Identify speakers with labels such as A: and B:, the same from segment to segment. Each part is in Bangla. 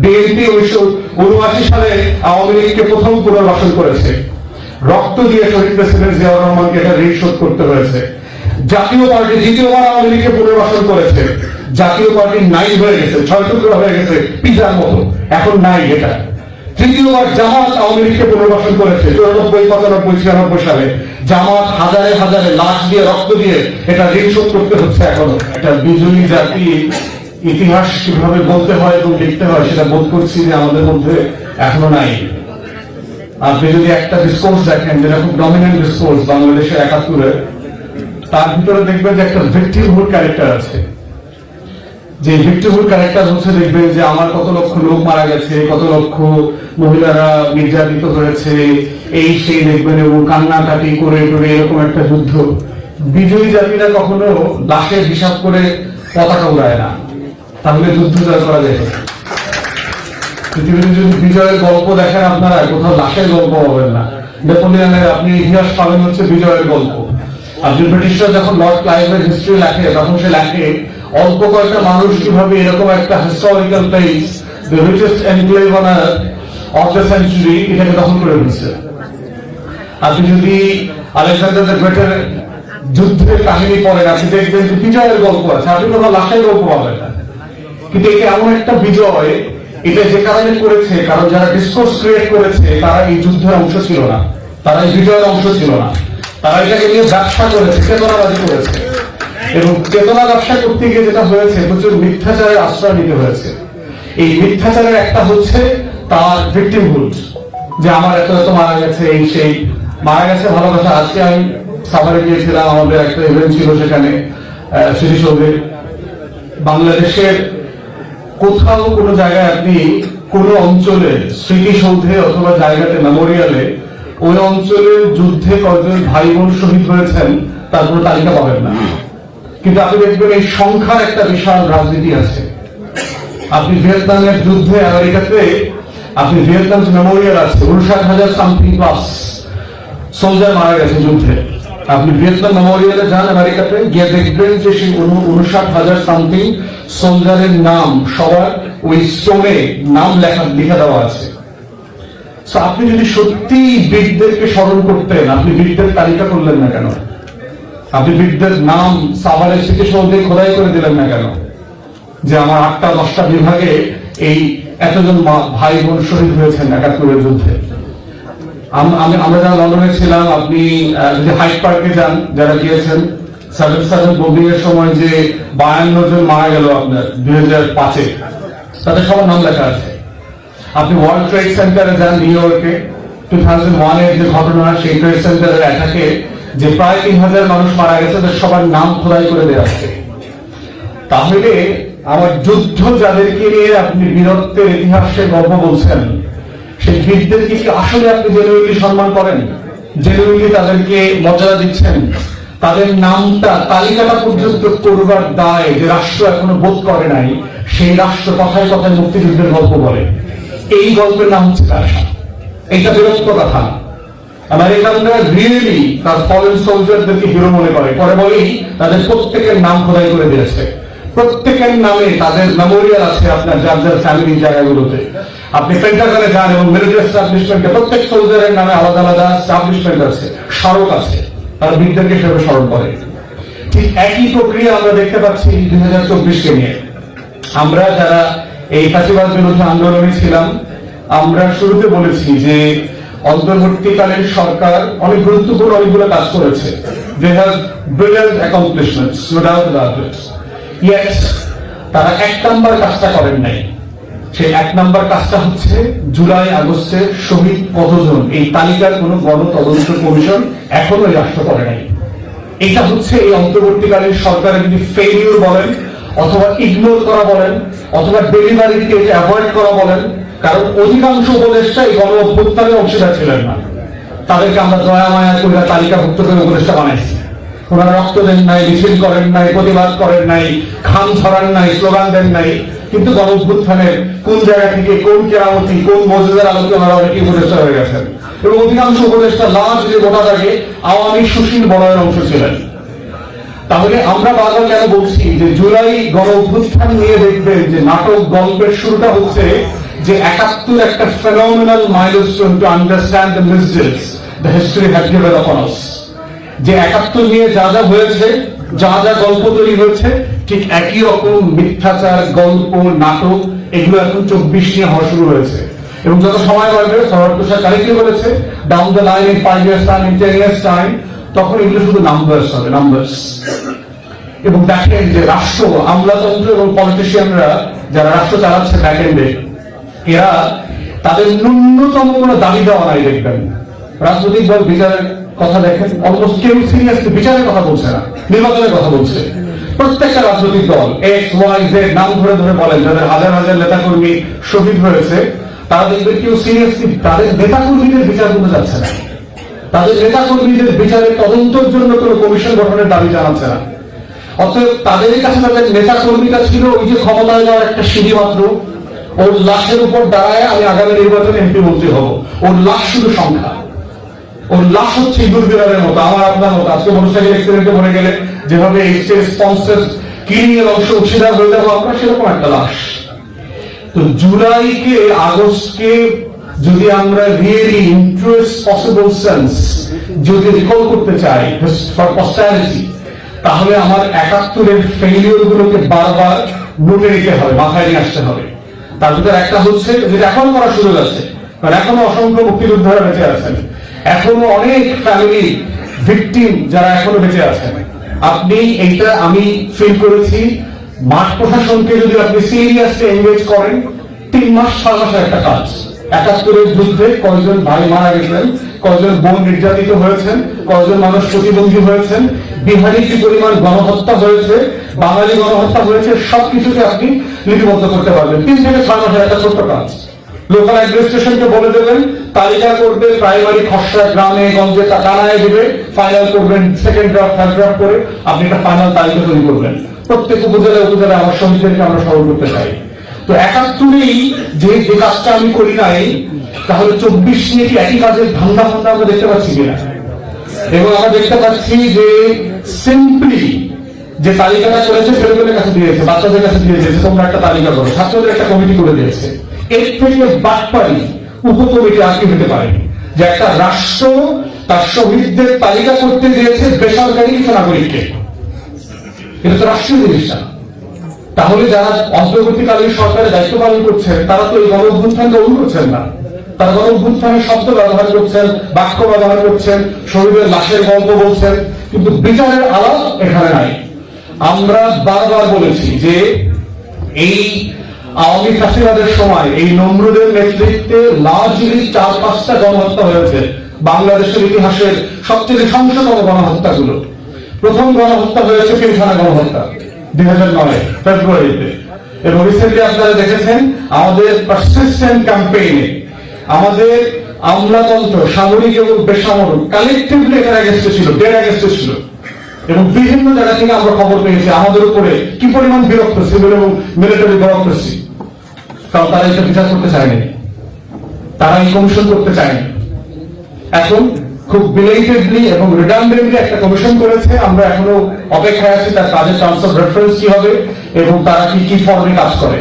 A: বিএনপি 1979 সালে আওয়ামী লীগকে প্রথম পুনর্বাসন করেছে, রক্ত দিয়ে শহীদ প্রেসিডেন্ট জিয়াউর রহমানকে এটা ঋণ শোধ করতে হয়েছে। জাতীয় পার্টি দ্বিতীয়বার আওয়ামী লীগকে পুনর্বাসন করেছে, জাতীয় পার্টি নাই হয়ে গেছে, 6 টুকরা হয়ে গেছে পিজার মতো, এখন নাই এটা। তৃতীয়বার জামাত আওয়ামী লীগকে পুনর্বাসন করেছে 94, 95, 96 সালে। জামাত হাজারে হাজারে লাশ দিয়ে রক্ত দিয়ে এটা ঋণ শোধ করতে হচ্ছে এখনো। একটা বিজয়ী জাতি ইতিহাস কিভাবে বলতে হয় এবং লিখতে হয় সেটা বোধ করছি যে আমাদের মধ্যে এখনো নাই। আপনি যদি একটা ডিসকোর্স দেখেন যেটা খুব ডমিনেন্ট ডিসকোর্স বাংলাদেশের 71-এ, তার ভিতরে দেখবেন যে একটা ভিক্টিমহুড ক্যারেক্টার আছে। যে ভিক্টিমহুড ক্যারেক্টার হচ্ছে দেখবেন যে আমার কত লক্ষ লোক মারা গেছে, কত লক্ষ মহিলারা নির্যাতিত হয়েছে, এই সেই দেখবেন, এবং কান্নাকাটি করে করে এরকম একটা যুদ্ধ। বিজয়ী জাতিরা কখনো লাশের হিসাব করে পতাকা উড়ায় না, তাহলে যুদ্ধ জয় করা যায়। পৃথিবীতে যদি বিজয়ের গল্প দেখেন আপনারা, কোথাও লাশের গল্প পাবেন না। নেপোলিয়নের আপনি ইতিহাস পাবেন হচ্ছে বিজয়ের গল্প। আপনি ব্রিটিশরা যখন লর্ড ক্লাইভের হিস্ট্রি লেখে, তখন সে লেখে অল্প কয়েকটা মানুষ কিভাবে এরকম একটা historical place, the richest enclave on earth of the century, এটাকে দখল করে ফেলছে। আপনি যদি আলেকজান্ডার দ্য গ্রেটের যুদ্ধের কাহিনী পড়েন, আপনি দেখবেন যে বিজয়ের গল্প আছে, আপনি কোথাও লাশের গল্প পাবেন না। কিন্তু এটা এমন একটা বিজয়, এটা যে কারণে করেছে, কারণ যারা ডিসকোর্স ক্রিয়েট করেছে তারা এই যুদ্ধের অংশ ছিল না, তারা এই বিজয়ের অংশ ছিল না, তারা এটাকে নিয়ে ব্যবসা করেছে, চেতনাবাজি করেছে। এবং চেতনা ব্যবসা করতে গিয়ে যেটা হয়েছে, প্রচুর মিথ্যাচারের আশ্রয় নিতে হয়েছে। এই মিথ্যাচারের একটা হচ্ছে তার ভিক্টিমহুড, যে আমার এত এত মারা গেছে, এই সেই মারা গেছে। ভালো কথা, আজকে আমি সাভারে গিয়েছিলাম, আমাদের একটা ইভেন্ট ছিল সেখানে স্মৃতিসৌধে। বাংলাদেশের কোথাও কোনো জায়গায় আপনি কোন অঞ্চলে স্মৃতিসৌধে অথবা জায়গাতে মেমোরিয়ালে ওই অঞ্চলের যুদ্ধে কয়জন ভাই বোন শহীদ হয়েছেন তার কোনো তালিকা পাবেন না। কিন্তু আপনি দেখবেন এই সংখ্যার একটা বিশাল রাজনীতি আছে। আপনি ভিয়েতনামের যুদ্ধে আমেরিকাতে আপনি ভিয়েতনাম মেমোরিয়াল আছে, 59,000 সামথিং প্লাস সোলজার মারা গেছে যুদ্ধে। আপনি ভিয়েতনাম মেমোরিয়ালে যান আমেরিকাতে, গিয়ে দেখবেন যে সেই 59,000 সামথিং সোলজারের নাম সবার ওই স্টোনে নাম লিখে দেওয়া আছে। আপনি যদি সত্যি বীরদেরকে স্মরণ করতেন, আপনি বীরদের তালিকা করলেন না কেন? আপনি বীরদের নাম সাভারের স্মৃতিসৌধে খোদাই করে দিলেন না কেন? যে আমার 8টা 10টা বিভাগে এই এতজন ভাই বোন শহীদ হয়েছেন 71-এর যুদ্ধে। আমরা যারা লন্ডনে ছিলাম, আপনি যদি হাইড পার্কে যান, যারা গিয়েছেন, 7/7 বোম্বিং এর সময় যে 52 জন মারা গেল আপনার 2005-এ, তাদের সবার নাম লেখা আছে। আপনি ওয়ার্ল্ড ট্রেড সেন্টারে যান নিউ ইয়র্কে, 2001-এর যে ঘটনা, সেই ট্রেড সেন্টারের অ্যাটাকে যে প্রায় 3,000 মানুষ মারা গেছে, তাদের সবার নাম খোদাই করে দেওয়া আছে। তাহলে আমার যুদ্ধ যাদেরকে নিয়ে আপনি বীরত্বের ইতিহাসের গল্প বলছেন, সেই বীরদেরকে কি আসলে আপনি জেনুইনলি সম্মান করেন? জেনুইনলি তাদেরকে মর্যাদা দিচ্ছেন? তাদের নামটা তালিকাটা পর্যন্ত করবার দায় যে রাষ্ট্র এখনো বোধ করে নাই, সেই রাষ্ট্র কথায় কথায় মুক্তিযুদ্ধের গল্প বলে। এই গল্পের নাম হচ্ছে ব্যবসা। এইটা বিরক্ত কথা। আমেরিকানরা রিয়েলি তার ফরেন সোলজারদেরকে হিরো মনে করে, পরে বলেই তাদের প্রত্যেকের নাম খোদাই করে দিয়েছে। প্রত্যেকের নামে তাদের মেমোরিয়াল আছে আপনার যার যার ফ্যামিলির জায়গাগুলোতে। আপনি পেন্টাগনে যান এবং মিলিটারি এস্টাবলিশমেন্টে প্রত্যেক সোলজারের নামে আলাদা আলাদা এস্টাবলিশমেন্ট আছে, স্মারক আছে, তারা বীরদেরকে সেভাবে স্মরণ করে। ঠিক একই প্রক্রিয়া আমরা দেখতে পাচ্ছি 2024-কে নিয়ে। আমরা যারা এই ফ্যাসিবাদ বিরোধী আন্দোলনে ছিলাম, আমরা শুরুতে বলেছি যে অন্তর্বর্তীকালীন সরকার অনেক গুরুত্বপূর্ণ অনেকগুলো কাজ করেছে। They have brilliant accomplishments, no doubt about it. Yet, তারা 1 নম্বর কাজটা করেন নাই। সেই 1 নম্বর কাজটা হচ্ছে জুলাই আগস্টে শহীদ কতজন, এই তালিকার কোন গণতদন্ত কমিশন এখনো রাষ্ট্র করে নাই। এটা হচ্ছে এই অন্তর্বর্তীকালীন সরকারের যদি ফেলিওর বলেন, অথবা ইগনোর করা বলেন, অথবা ডেলিভারিকে অ্যাভয়েড করা বলেন। কারণ অধিকাংশ উপদেষ্টা এই গণ অভ্যুত্থানের অংশীদার ছিলেন না। তাদেরকে আমরা দয়া মায়া করে তালিকাভুক্ত করে উপদেষ্টা বানাইছি। ওনারা রক্ত দেন নাই, মিছিল করেন নাই, প্রতিবাদ করেন নাই, খাম ছড়ান নাই, স্লোগান দেন নাই, কিন্তু গণ অভ্যুত্থানের কোন জায়গা থেকে কোন কেরামতি কোন মসজিদের আলোকে ওনারা অনেকে উপদেষ্টা হয়ে গেছেন। এবং অধিকাংশ উপদেষ্টা লাশ যে গোটা থাকে আওয়ামী সুশীল বলয়ের অংশ ছিলেন। তাহলে আমরা বারবার কেন বলছি যে জুলাই গণ অভ্যুত্থান নিয়ে দেখবেন যে নাটক গল্পের শুরুটা হচ্ছে যে 71 একটা phenomenal milestone to understand the misdeeds the history had given upon us. যে 71 নিয়ে যা যা হয়েছে, যা যা গল্প তৈরি হয়েছে, ঠিক একই রকম মিথ্যাচার, গল্প, নাটক এগুলো এখন 24 নিয়ে হওয়া শুরু হয়েছে। এবং যত সময় বাড়বে, সৌরভ তুষার কারিকি বলেছে, down the line in 5 years time, in 10 years time, তখন এগুলো শুধু নাম্বারস হবে, নাম্বারস। এবং দেখেন যে রাষ্ট্র, আমলাতন্ত্র এবং পলিটিশিয়ানরা যারা রাষ্ট্র চালাচ্ছে ব্যাক এন্ডে, এরা তাদের ন্যূনতম কোনো দাবি দেওয়া নাই। দেখবেন রাজনৈতিক দল বিচারের কথা দেখেন, অলমোস্ট কেউ সিরিয়াসলি বিচারের কথা বলছে না, নির্বাচনের কথা বলছে। প্রত্যেকটা রাজনৈতিক দল এক্স ওয়াই জেড নাম ধরে ধরে বলেন, যাদের হাজার হাজার নেতাকর্মী শহীদ হয়েছে, তারা দেখবেন কেউ সিরিয়াসলি তাদের নেতাকর্মীদের বিচার করতে যাচ্ছে না, তাদের নেতাকর্মীদের বিচারের তদন্তের জন্য কোনো কমিশন গঠনের দাবি জানাচ্ছে না। অতএব তাদের কাছে তাদের নেতাকর্মীরা ছিল ওই যে ক্ষমতায় যাওয়ার একটা সিঁড়ি মাত্র। ওর লাশের উপর দাঁড়ায় আমি আগামী নির্বাচনে এমপি মন্ত্রী হবো, ওর লাশ শুধু সংখ্যা, ওর লাশ হচ্ছে ইঁদুর বিড়ালের মতো, আমার আপনার মতো। আজকে মোটরসাইকেল অ্যাক্সিডেন্টে মরে গেলে যেভাবে স্পন্সর কিলিং এর অংশ উৎসিদার হয়ে যাবো আমরা, সেরকম একটা লাশ। তো জুলাইকে আগস্টকে যদি আমরা রিয়েলি ইন্টারেস্ট পসিবল সেন্স যদি রিকল করতে চাই ফর পস্টারিটি, তাহলে আমার 71-এর ফেলিওর গুলোকে বারবার নোটে নিতে হবে, মাথায় নিয়ে আসতে হবে। তার ভিতরে একটা হচ্ছে যেটা এখনো করার সুযোগ আছে, কারণ এখনো অসংখ্য মুক্তিযোদ্ধারা বেঁচে আছেন, এখনো অনেক ফ্যামিলি ভিকটিম যারা এখনো বেঁচে আছেন। আপনি এইটা আমি ফিল করেছি, মাঠ প্রশাসনকে যদি আপনি সিরিয়াসলি এনগেজ করেন, 3 মাস 6 মাসের একটা কাজ। 71-এর যুদ্ধে কয়জন ভাই মারা গেছেন, কয়জন বোন নির্যাতিত হয়েছেন, কয়জন মানুষ প্রতিবন্ধী হয়েছেন, বিহারে কি পরিমাণ গণহত্যা হয়েছে, বাঙালি গণহত্যা হয়েছে, সবকিছুকে আপনি লিপিবদ্ধ করতে পারবেন। 3 থেকে 6 মাসের একটা ছোট্ট কাজ। লোকাল অ্যাডমিনিস্ট্রেশনকে বলে দেবেন, তালিকা করবে, প্রাইমারি খসড়া গ্রামে গঞ্জে টানায় দিবে, ফাইনাল করবেন, সেকেন্ড ড্রাফট থার্ড ড্রাফট করে আপনি একটা ফাইনাল তালিকা তৈরি করবেন। প্রত্যেক উপজেলায় আমার শ্রমিকদেরকে আমরা সফল করতে চাই। তো 71-এই যে কাজটা আমি করি নাই, তাহলে 24 নিয়ে কি একই কাজের ধান্দা আমরা দেখতে পাচ্ছি কিনা? এবং আমরা দেখতে পাচ্ছি যে সিম্পলি যে তালিকাটা করেছে ছেলেমেয়েদের কাছে দিয়েছে, বাচ্চাদের কাছে দিয়েছে, তোমরা একটা তালিকা করো, ছাত্রদের একটা কমিটি করে দিয়েছে। এর থেকে বাটপারি উপকমিটি আর কি হতে পারে যে একটা রাষ্ট্র তার শহীদদের তালিকা করতে দিয়েছে বেসরকারি কিছু নাগরিককে? এটা তো রাষ্ট্রীয় জিনিসটা। তাহলে যারা অন্তর্বর্তীকালীন সরকারের দায়িত্ব পালন করছেন, তারা তো এই গণ-অভ্যুত্থানকে গ্রহণ করছেন না। তারা গণ-অভ্যুত্থানের শব্দ ব্যবহার করছেন, বাক্য ব্যবহার করছেন, শহীদের লাশের গল্প বলছেন, কিন্তু বিচারের আলাপ এখানে নাই। আমরা বারবার বলেছি যে এই আওয়ামী ফ্যাসিবাদের সময় এই নমরুদের নেতৃত্বে লার্জলি 4-5টা গণহত্যা হয়েছে। বাংলাদেশের ইতিহাসের সবচেয়ে সংসদম গণহত্যাগুলো। প্রথম গণহত্যা হয়েছে পিলখানা গণহত্যা 2009 ফেব্রুয়ারিতে। এবং রিসেন্টলি আপনারা দেখেছেন আমাদের পারসিস্টেন্ট ক্যাম্পেইনে আমাদের আমলাতন্ত্র, সামরিক এবং বেসামরিক, কালেকটিভলি এখানে অ্যাগেন্স্টে ছিল, ডেড অ্যাগেন্স্টে ছিল। এবং বিভিন্ন জায়গা থেকে আমরা খবর পেয়েছি আমাদের উপরে কি পরিমাণ বিরক্ত সিভিল এবং মিলিটারি ব্যুরোক্রেসি। কারণ তারা এটা বিচার করতে চায়নি, তারা এই কমিশন করতে চায়নি। এখন খুব বিলেটেডলি এবং রিডান্ডেন্টলি একটা কমিশন করেছে। আমরা এখনো অপেক্ষায় আছি তার কাজের টার্মস অফ রেফারেন্স কি হবে এবং তারা কি ফর্মে কাজ করে।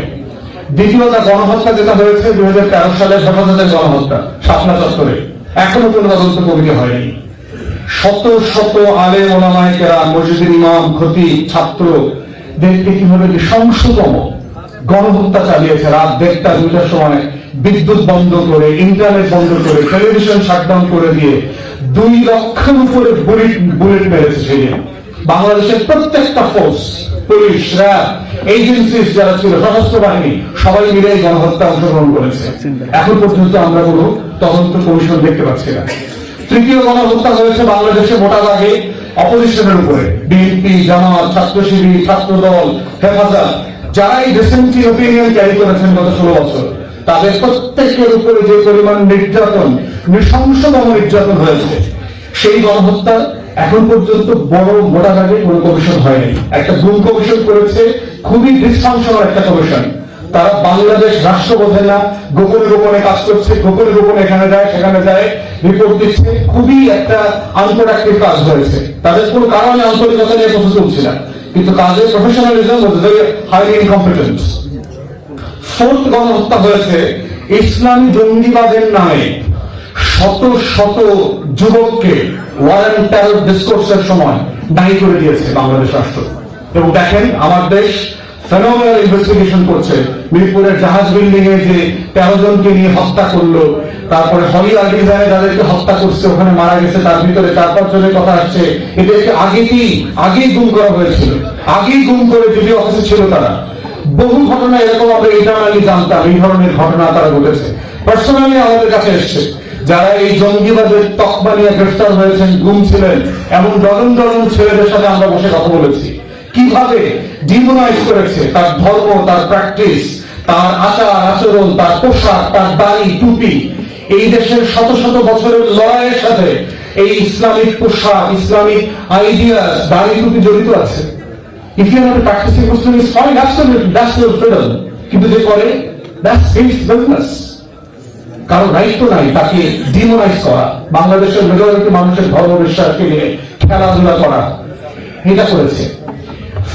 A: দ্বিতীয়টা গণহত্যা যেটা হয়েছে 2013 সালের হেফাজতের গণহত্যা শাপলা চত্বরে, এখনো কোনো তদন্ত কমিটি হয়নি। শত শত আলেম ওলামায়ে কেরাম, মসজিদের ইমাম, খতিব, ছাত্রদেরকে কিভাবে নৃশংসতম গণহত্যা চালিয়েছে। রাত 1টা 2টার সময় বিদ্যুৎ বন্ধ করে, ইন্টারনেট বন্ধ করে, টেলিভিশন শাটডাউন করে দিয়ে 2 লক্ষের উপরে বুলেট মেরেছে সেদিন। বাংলাদেশের প্রত্যেকটা ফোর্স, পুলিশ, র্যাব, এজেন্সিস যারা ছিল, সশস্ত্র বাহিনী, সবাই মিলে এই গণহত্যা অংশগ্রহণ করেছে। এখন পর্যন্ত আমরা কোনো তদন্ত কমিশন দেখতে পাচ্ছি না। তৃতীয় গণহত্যা হয়েছে বাংলাদেশে মোটাভাগে অপোজিশনের উপরে, বিএনপি, জামাত, ছাত্র শিবির, ছাত্রদল, হেফাজত, যারা এই ডিসেন্টি ওপিনিয়ন ক্যারি করেছেন গত 16 বছর, তাদের প্রত্যেকের উপরে যে পরিমাণ নির্যাতন, নৃশংসতম নির্যাতন হয়েছে, সেই গণহত্যা এখন পর্যন্ত বড় মোটাভাগে কোনো কমিশন হয়নি। একটা গুম কমিশন করেছে, খুবই ডিসফাংশনাল একটা কমিশন। তারা বাংলাদেশ রাষ্ট্র বোঝে না, গোপনে গোপনে কাজ করছে, গোপনে গোপনে এখানে যায় সেখানে যায়, রিপোর্ট দিচ্ছে। খুবই একটা আন্তরাষ্ট্রীয় কাজ হয়েছে। তাদের কোনো কারণে আন্তরিকতা নিয়ে কথা চলছে না, কিন্তু কাজের professionalism was very highly incompetent. 4th গণহত্যা হয়েছে ইসলামী জঙ্গিবাদের নামে শত শত যুবককে ওয়ারেন্ট টেরর ডিসকোর্সের সময় দায়ী করে দিয়েছে বাংলাদেশ রাষ্ট্র। এবং দেখেন আমার দেশ ফেনোমেনাল ইনভেস্টিগেশন করছে, মিরপুরের জাহাজ বিল্ডিং এ যে 13 জনকে নিয়ে হত্যা করলো, তারপরে হলিউড ডিজাইনে যাদেরকে হত্যা করছে ওখানে মারা গেছে, তার ভিতরে 4-5 জনের কথা আসছে এদেরকে আগেই গুম করা হয়েছিল, আগেই গুম করে যদি অফিসে ছিল তারা। বহু ঘটনা এরকম আমরা ইন্টারনালি জানতাম, এই ধরনের ঘটনা তারা ঘটেছে। পার্সোনালি আমাদের কাছে এসছে যারা এই জঙ্গিবাদের তকমা নিয়ে গ্রেফতার হয়েছেন, গুম ছিলেন, এমন ডজন ডজন ছেলেদের সাথে আমরা বসে কথা বলেছি, কিভাবে ডিমোনাইজ করেছে তার ধর্ম, তার প্র্যাকটিস, তার আচার আচরণ, তার পোশাক, তার দাড়ি টুপি। এই দেশের শত শত বছরের লড়াইয়ের সাথে এই ইসলামিক পোশাক, ইসলামিক আইডিয়াস, দাড়ি টুপি জড়িত আছে। If you are not practicing Muslim, it's fine, absolutely, that's your freedom. কিন্তু যে করে, that's his business. কারণ রাইট তো নাই তাকে ডিমোনাইজ করা, বাংলাদেশের মেজরিটি মানুষের ধর্ম বিশ্বাসকে নিয়ে খেলাধুলা করা, এটা করেছে।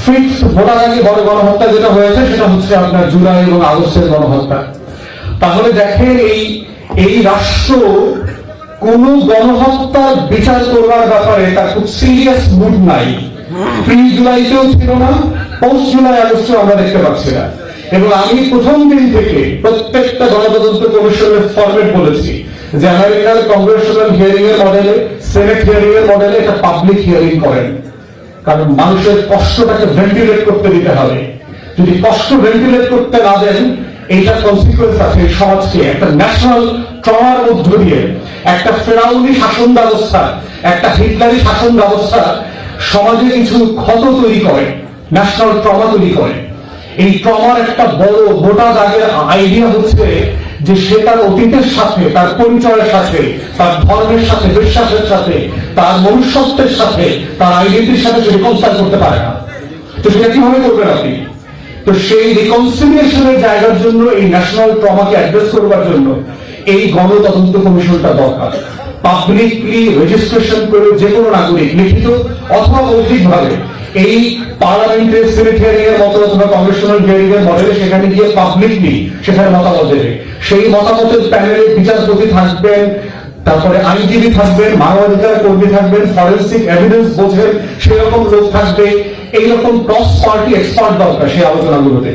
A: ফিফথ ভোটার আগে বড় গণহত্যা যেটা হয়েছে সেটা হচ্ছে আপনার জুলাই এবং আগস্টের গণহত্যা। তাহলে দেখেন এই রাষ্ট্র কোন গণহত্যার বিচার করবার ব্যাপারে তার খুব সিরিয়াস মুড নাই। প্রি জুলাইতেও ছিল না, পোস্ট জুলাই আগস্টেও আমরা দেখতে পাচ্ছি না। এবং আমি প্রথম দিন থেকে প্রত্যেকটা গণতন্ত্র কমিশনের ফরম্যাট বলেছি যে আমেরিকার কংগ্রেশনাল হিয়ারিং এর মডেলে, সেনেট হিয়ারিং এর মডেলে একটা পাবলিক হিয়ারিং করেন। কারণ মানুষের কষ্টটাকে ভেন্টিলেট করতে দিতে হবে। যদি কষ্ট ভেন্টিলেট করতে না দেন, এইটা কনসিকুয়েন্স আছে সমাজকে একটা ন্যাশনাল ট্রমার মধ্য দিয়ে, একটা ফেরাউনি শাসন ব্যবস্থা, একটা হিটলারি শাসন ব্যবস্থা সমাজে কিছু ক্ষত তৈরি করে, ন্যাশনাল ট্রমা তৈরি করে। এই ট্রমার একটা বড় গোটা দাগের আইডিয়া হচ্ছে যে সে তার অতীতের সাথে, তার পরিচয়ের সাথে, তার ধর্মের সাথে, বিশ্বাসের সাথে, তার মনুষ্যত্বের সাথে, তার আইডেন্টিটির সাথে সে রিকনসাইল করতে পারে না। তো সেটা কিভাবে করবেন আপনি? তো সেই রিকনসিলিয়েশনের জায়গার জন্য, এই ন্যাশনাল ট্রমাকে অ্যাড্রেস করবার জন্য এই গণতদন্ত কমিশনটা দরকার। পাবলিকলি রেজিস্ট্রেশন করে যে কোনো নাগরিক লিখিত অথবা মৌখিকভাবে এই পার্লামেন্টের সিনেট হিয়ারিং এর মতো অথবা কংগ্রেশনাল হিয়ারিং এর মডেলে সেখানে গিয়ে পাবলিকলি সেখানে মতামত দেবে। সেই মতামতের প্যানেলে বিচারপতি থাকবেন, তারপরে আইনজীবী থাকবেন, মানবাধিকার কর্মী থাকবেন, ফরেন্সিক এভিডেন্স বোঝেন সেরকম লোক থাকবে। এইরকম ক্রস পার্টি এক্সপার্ট দরকার সেই আলোচনাগুলোতে।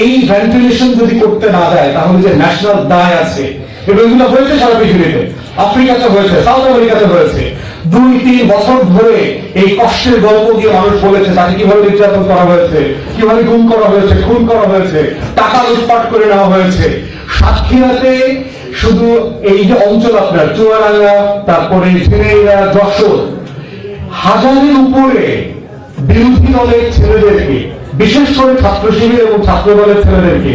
A: এই ভেন্টিলেশন যদি করতে না দেয় তাহলে যে ন্যাশনাল দায় আছে, এবং এগুলো হয়েছে সারা পৃথিবীতে, আফ্রিকাতে হয়েছে, সাউথ আমেরিকাতে হয়েছে, 2-3 বছর ধরে এই কষ্টের গল্প দিয়ে মানুষ বলেছে তাকে কিভাবে নির্যাতন করা হয়েছে, কিভাবে গুম করা হয়েছে, খুন করা হয়েছে, টাকা লুটপাট করে নেওয়া হয়েছে। সাতক্ষীরাতে শুধু এই যে অঞ্চল আপনার চুয়াডাঙ্গা, তারপরে ঝিনাইদহ, যশোর, 1000-এর উপরে বিরোধী দলের ছেলেদেরকে, বিশেষ করে ছাত্র শিবির এবং ছাত্র দলের ছেলেদেরকে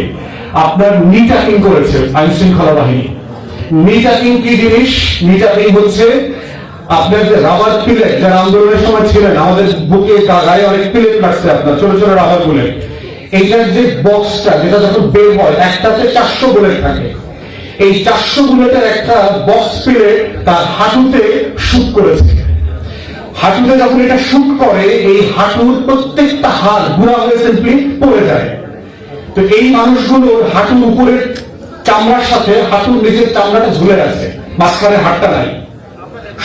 A: আপনার নিটাকিং করেছে আইন শৃঙ্খলা বাহিনী। নিটাকিং কি জিনিস? নিটাকিং হচ্ছে আপনার যে রাবার পিলেট, যারা আন্দোলনের সময় ছিলেন, আমাদের বুকে গায়ে অনেক পিলেট লাগছে আপনার, ছোট ছোট রাবার বুলেট। এইটার যে বক্সটা, যেটা যখন বের হয় একটাতে 400 বুলেট থাকে, এই 400 বুলেটের একটা বক্স পিলেট তার হাঁটুতে শুট করেছে। হাঁটুতে যখন এটা শুট করে, এই হাঁটুর প্রত্যেকটা হাড় গুঁড়া হয়ে সিম্পলি পড়ে যায়। তো এই মানুষগুলোর হাঁটুর উপরের চামড়ার সাথে হাঁটুর নিচের চামড়াটা ঝুলে আছে, মাঝখানে হাড়টা নাই।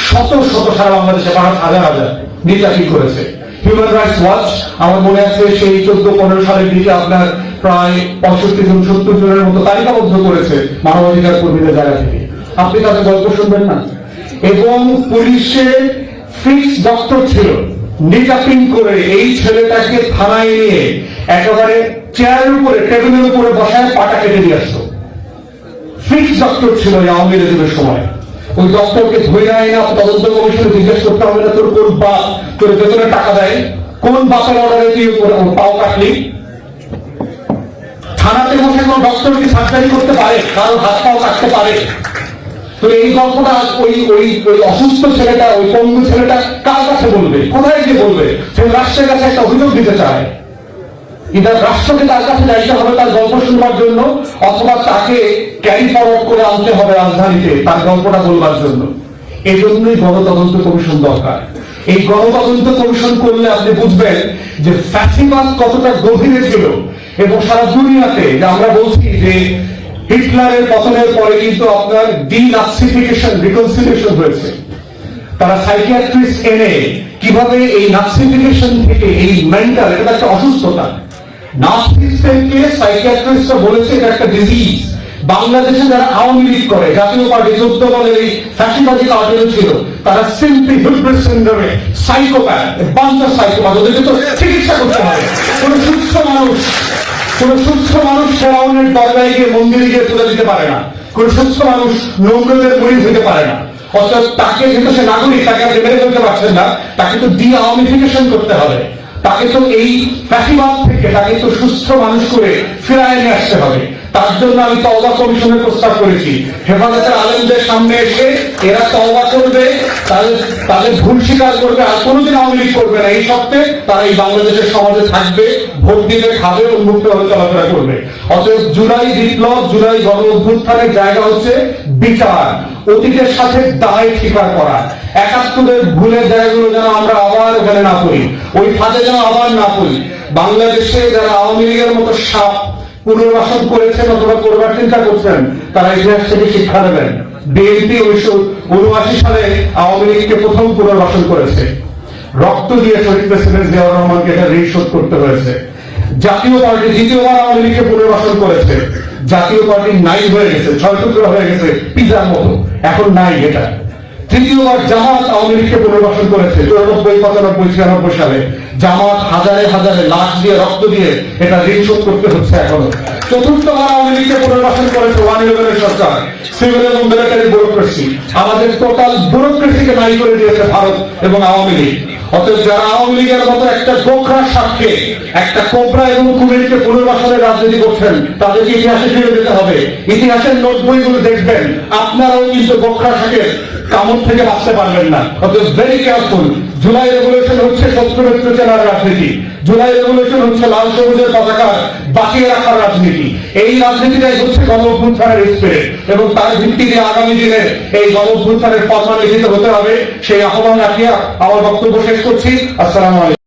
A: শত শত সারা বাংলাদেশে 5,000 নির্যাতন করেছে। হিউম্যান রাইটস ওয়াচ আমার মনে আছে সেই 14-15 সালের দিকে আপনার প্রায় 65 জন 70 জনের মতো তালিকাবদ্ধ করেছে মানবাধিকার কর্মীদের জায়গা থেকে। আপনি তাদের গল্প শুনবেন না? এবং পুলিশের ফিক্স ডক্টর ছিল, নিটাপিং করে এই ছেলেটাকে থানায় নিয়ে একেবারে চেয়ারের উপরে, টেবিলের উপরে বসায় পাটা কেটে দিয়ে আসতো। ফিক্স ডক্টর ছিল আওয়ামী লীগের সময়। ওই ডক্টরকে ধরে নেয় না, তদন্ত কমিশনে জিজ্ঞেস করতে হবে না তোর কোন বাপ তোর বেতনে টাকা দেয়, কোন বাপের অর্ডারে তুই পাও কাটলি। থানাতে বসে কোন ডক্টর কি সার্জারি করতে পারে? কারণ হাত পাও কাটতে পারে? তো এই গল্পটা ওই ওই ওই অসুস্থ ছেলেটা, ওই পঙ্গু ছেলেটা কার কাছে বলবে, কোথায় গিয়ে বলবে? সে রাষ্ট্রের কাছে একটা অভিযোগ দিতে চায়। ইদার রাষ্ট্রকে তার কাছে যাইতে হবে তার গল্প শুনবার জন্য, অথবা তাকে ক্যারি ফরওয়ার্ড করে আনতে হবে রাজধানীতে তার গল্পটা বলবার জন্য। এই জন্যই গণতদন্ত কমিশন দরকার। এই গণতদন্ত কমিশন করলে আপনি বুঝবেন যে ফ্যাসিবাদ কতটা গভীরে ছিল। এবং সারা দুনিয়াতে যে আমরা বলছি যে হিটলারের পতনের পরে কিন্তু আপনার ডিনাৎসিফিকেশন রিকনসিলিয়েশন হয়েছে। তারা সাইকিয়াট্রিস্ট এনে কিভাবে এই নাৎসিফিকেশন থেকে, এই মেন্টাল, এটা একটা অসুস্থতা, নাৎসিস্টকে সাইকিয়াট্রিস্টরা বলেছে এটা একটা ডিজিজ। বাংলাদেশে যারা আওয়ামী লীগ করে, জাতীয় পার্টি 14 দলের এই ফ্যাসিবাদী কার্টেল ছিল, তারা সিম্পলি হিউব্রিস সিনড্রোমে সাইকোপ্যাথ, বাঞ্চা সাইকোপ্যাথ, ওদেরকে তো চিকিৎসা করতে হবে। কোন সুস্থ মানুষ ফেরাউনের দরগায় গিয়ে মন্দিরে গিয়ে তুলে দিতে পারে না, কোন সুস্থ মানুষ নোংরদের মুড়ি হইতে পারে না। অর্থাৎ তাকে যেহেতু সে নাগরিক, তাকে আপনি মেরে ফেলতে পারছেন না, তাকে তো ডি আওয়ামিফিকেশন করতে হবে, তাকে তো এই ফ্যাসিবাদ থেকে তাকে তো সুস্থ মানুষ করে ফেরায় নিয়ে আসতে হবে। তার জন্য আমি তওবা কমিশনের প্রস্তাব করেছি। হেফাজতের আলেমদের সামনে এসে এরা তওবা করবে, তাদের ভুল স্বীকার করবে, আর কোনোদিন আওয়ামী লীগ করবে না, এই সত্ত্বে তারা এই বাংলাদেশের সমাজে থাকবে, ভোট দিবে, খাবে, উন্মুক্ত ভাবে চলাফেরা করবে। অতএব জুলাই বিপ্লব, জুলাই গণ অভ্যুত্থানের জায়গা হচ্ছে বিচার, অতীতের সাথে দায় স্বীকার করা। ৭১-এর ভুলের জায়গাগুলো যেন আমরা আবার ওখানে না পড়ি, ওই ফাঁদে যেন আবার না পড়ি। বাংলাদেশে যারা আওয়ামী লীগের মতো সাপ পুনর্বাসন করেছেন অথবা করবার চিন্তা করছেন, তারা ইতিহাস থেকে শিক্ষা নেবেন। বিএনপি 1979 সালে আওয়ামী লীগকে প্রথম পুনর্বাসন করেছে, রক্ত দিয়ে শহীদ প্রেসিডেন্ট জিয়াউর রহমানকে এটা ঋণ শোধ করতে হয়েছে। জাতীয় পার্টি দ্বিতীয়বার আওয়ামী লীগকে পুনর্বাসন করেছে, জাতীয় পার্টি নাই হয়ে গেছে, 6 টুকরা হয়ে গেছে পিজার মতো, এখন নাই এটা। তৃতীয়বার জামাত আওয়ামী লীগকে পুনর্বাসন করেছে 94, 95, 96 সালে। জামাত হাজারে হাজারে লাখ দিয়ে, রক্ত দিয়ে এটা ঋণ শোধ করতে হচ্ছে এখনো। চতুর্থবার আওয়ামী লীগকে পুনর্বাসন করেছে 111 সরকার, সিভিল এবং মিলিটারি ব্যুরোক্রেসি। আমাদের টোটাল ব্যুরোক্রেসিকে নাই করে দিয়েছে ভারত এবং আওয়ামী লীগ। অতএব যারা আওয়ামী লীগের মতো একটা গোখরার সাপকে, একটা কোবরা এবং কুমিরকে পুনর্বাসনের রাজনীতি করছেন, তাদেরকে ইতিহাসে ফিরে যেতে হবে। ইতিহাসের নোট বইগুলো দেখবেন, আপনারাও কিন্তু গোখরা সাপের কামড় থেকে বাঁচতে পারবেন না। অতএব ভেরি কেয়ারফুল। জুলাই রেভলিউশন হচ্ছে শত্রু মিত্র চেনার রাজনীতি, জুলাই রেভলিউশন হচ্ছে লাল সবুজের পতাকা বাঁচিয়ে রাখার রাজনীতি। এই রাজনীতিটাই হচ্ছে গণ অভ্যুত্থানের স্পিরিট, এবং তার ভিত্তিতে আগামী দিনে এই গণ অভ্যুত্থানের ফর্মালিটিতে হতে হবে। সেই আহ্বান রাখিয়া আমার বক্তব্য শেষ করছি। আসসালামু আলাইকুম।